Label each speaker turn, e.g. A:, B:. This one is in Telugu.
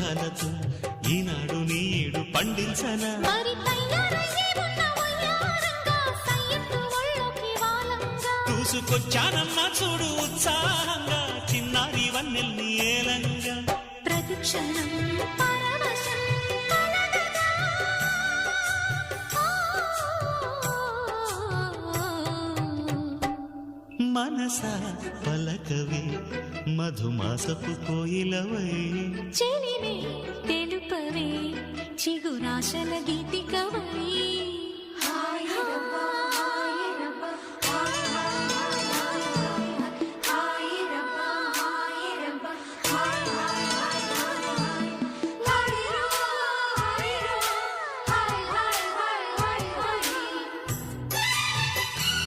A: రాగాలతో ఈనాడు నీడు పండించనా చూసుకొచ్చానన్నా చూడు ఉత్సాహంగా చిన్నారి వన్నెల్ని ఏలంగా
B: ప్రతిక్షణం
A: మనసా పలకవే మధుమాసపు కోయిలవై
B: చెలిమే తెలుపవే చిగురాశల గీతికవై